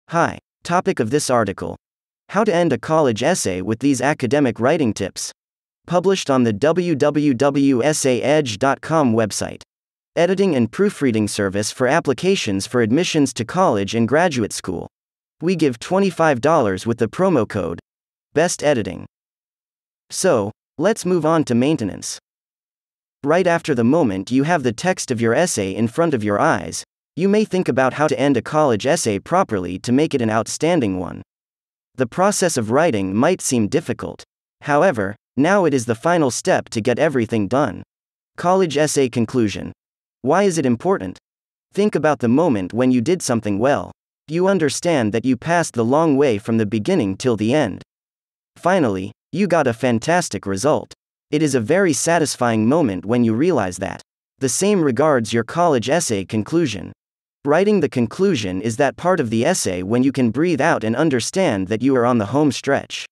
Hi. Topic of this article: How to end a college essay with these academic writing tips. Published on the www.essayedge.com website. Editing and proofreading service for applications for admissions to college and graduate school. We give $25 with the promo code Best Editing. So, let's move on to maintenance. Right after the moment you have the text of your essay in front of your eyes, you may think about how to end a college essay properly to make it an outstanding one. The process of writing might seem difficult. However, now it is the final step to get everything done. College essay conclusion. Why is it important? Think about the moment when you did something well. You understand that you passed the long way from the beginning till the end. Finally, you got a fantastic result. It is a very satisfying moment when you realize that. The same regards your college essay conclusion. Writing the conclusion is that part of the essay when you can breathe out and understand that you are on the home stretch.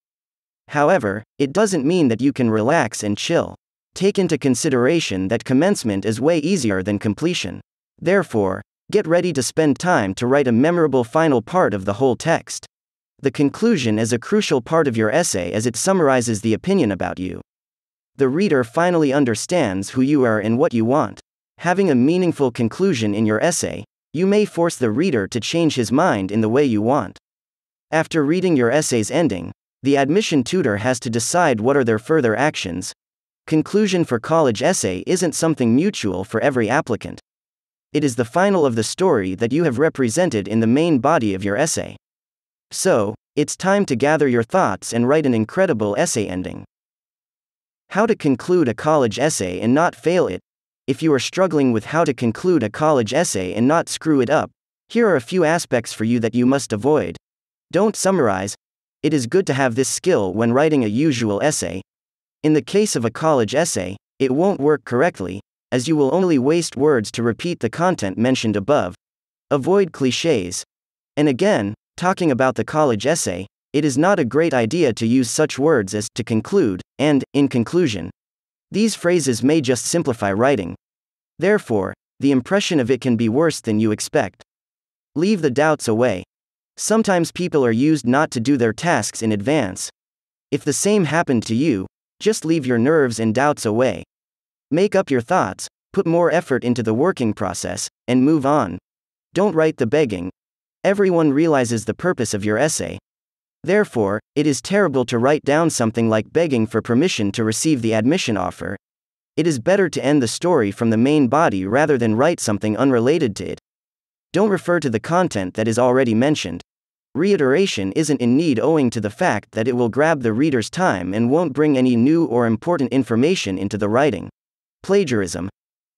However, it doesn't mean that you can relax and chill. Take into consideration that commencement is way easier than completion. Therefore, get ready to spend time to write a memorable final part of the whole text. The conclusion is a crucial part of your essay as it summarizes the opinion about you. The reader finally understands who you are and what you want. Having a meaningful conclusion in your essay, you may force the reader to change his mind in the way you want. After reading your essay's ending, the admission tutor has to decide what are their further actions. Conclusion for college essay isn't something mutual for every applicant. It is the final of the story that you have represented in the main body of your essay. So, it's time to gather your thoughts and write an incredible essay ending. How to conclude a college essay and not fail it. If you are struggling with how to conclude a college essay and not screw it up, here are a few aspects for you that you must avoid. Don't summarize. It is good to have this skill when writing a usual essay. In the case of a college essay, it won't work correctly, as you will only waste words to repeat the content mentioned above. Avoid cliches. And again, talking about the college essay, it is not a great idea to use such words as to conclude and in conclusion. These phrases may just simplify writing. Therefore, the impression of it can be worse than you expect. Leave the doubts away. Sometimes people are used not to do their tasks in advance. If the same happened to you, just leave your nerves and doubts away. Make up your thoughts, put more effort into the working process, and move on. Don't write the begging. Everyone realizes the purpose of your essay. Therefore, it is terrible to write down something like begging for permission to receive the admission offer. It is better to end the story from the main body rather than write something unrelated to it. Don't refer to the content that is already mentioned. Reiteration isn't in need owing to the fact that it will grab the reader's time and won't bring any new or important information into the writing. Plagiarism.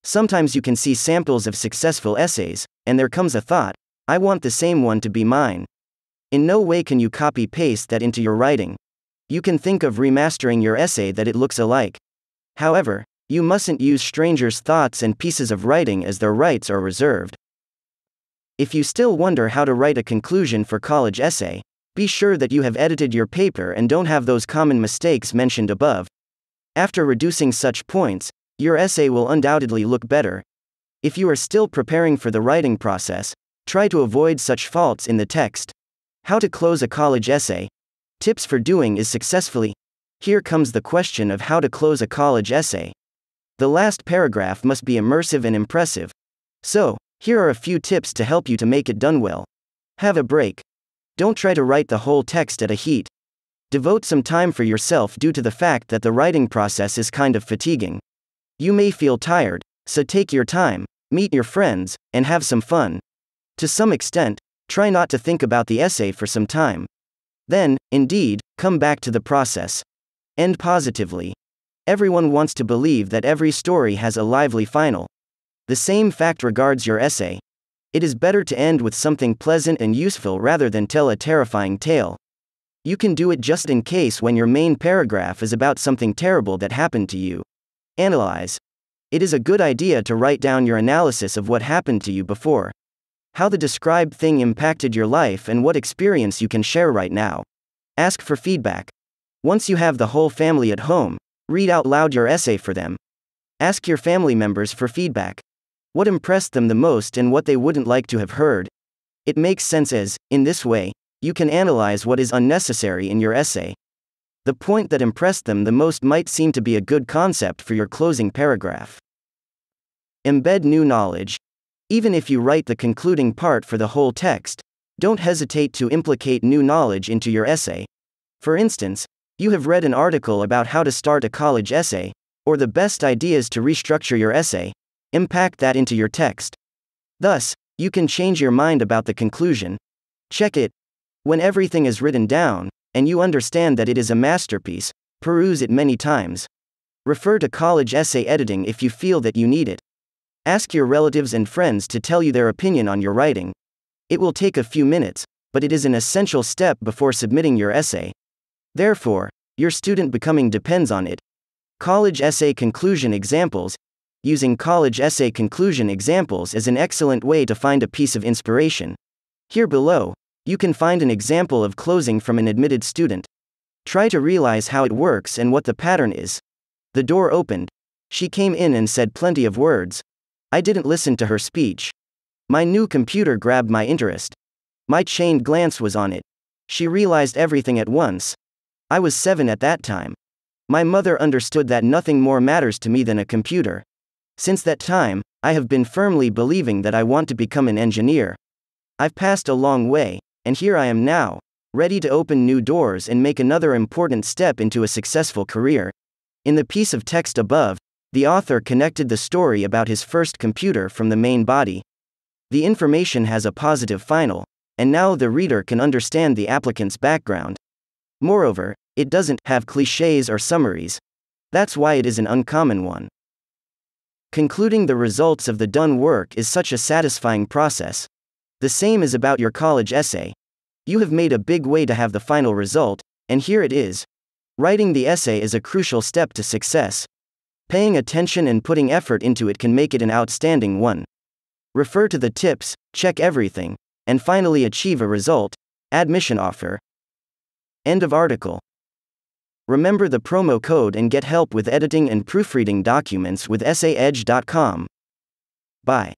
Sometimes you can see samples of successful essays, and there comes a thought, I want the same one to be mine. In no way can you copy-paste that into your writing. You can think of remastering your essay that it looks alike. However, you mustn't use strangers' thoughts and pieces of writing as their rights are reserved. If you still wonder how to write a conclusion for college essay, be sure that you have edited your paper and don't have those common mistakes mentioned above. After reducing such points, your essay will undoubtedly look better. If you are still preparing for the writing process, try to avoid such faults in the text. How to close a college essay. Tips for doing is successfully. Here comes the question of how to close a college essay. The last paragraph must be immersive and impressive. So, here are a few tips to help you to make it done well. Have a break. Don't try to write the whole text at a heat. Devote some time for yourself due to the fact that the writing process is kind of fatiguing. You may feel tired, so take your time, meet your friends, and have some fun. To some extent, try not to think about the essay for some time. Then, indeed, come back to the process. End positively. Everyone wants to believe that every story has a lively final. The same fact regards your essay. It is better to end with something pleasant and useful rather than tell a terrifying tale. You can do it just in case when your main paragraph is about something terrible that happened to you. Analyze. It is a good idea to write down your analysis of what happened to you before. How the described thing impacted your life and what experience you can share right now. Ask for feedback. Once you have the whole family at home, read out loud your essay for them. Ask your family members for feedback. What impressed them the most and what they wouldn't like to have heard. It makes sense as, in this way, you can analyze what is unnecessary in your essay. The point that impressed them the most might seem to be a good concept for your closing paragraph. Embed new knowledge. Even if you write the concluding part for the whole text, don't hesitate to implicate new knowledge into your essay. For instance, you have read an article about how to start a college essay, or the best ideas to restructure your essay. Impact that into your text. Thus, you can change your mind about the conclusion. Check it. When everything is written down, and you understand that it is a masterpiece, peruse it many times. Refer to college essay editing if you feel that you need it. Ask your relatives and friends to tell you their opinion on your writing. It will take a few minutes, but it is an essential step before submitting your essay. Therefore, your student becoming depends on it. College essay conclusion examples. Using college essay conclusion examples is an excellent way to find a piece of inspiration. Here below, you can find an example of closing from an admitted student. Try to realize how it works and what the pattern is. The door opened. She came in and said plenty of words. I didn't listen to her speech. My new computer grabbed my interest. My chained glance was on it. She realized everything at once. I was 7 at that time. My mother understood that nothing more matters to me than a computer. Since that time, I have been firmly believing that I want to become an engineer. I've passed a long way, and here I am now, ready to open new doors and make another important step into a successful career. In the piece of text above, the author connected the story about his first computer from the main body. The information has a positive final, and now the reader can understand the applicant's background. Moreover, it doesn't have cliches or summaries. That's why it is an uncommon one. Concluding the results of the done work is such a satisfying process. The same is about your college essay. You have made a big way to have the final result, and here it is. Writing the essay is a crucial step to success. Paying attention and putting effort into it can make it an outstanding one. Refer to the tips, check everything, and finally achieve a result. Admission offer. End of article. Remember the promo code and get help with editing and proofreading documents with essayedge.com. Bye.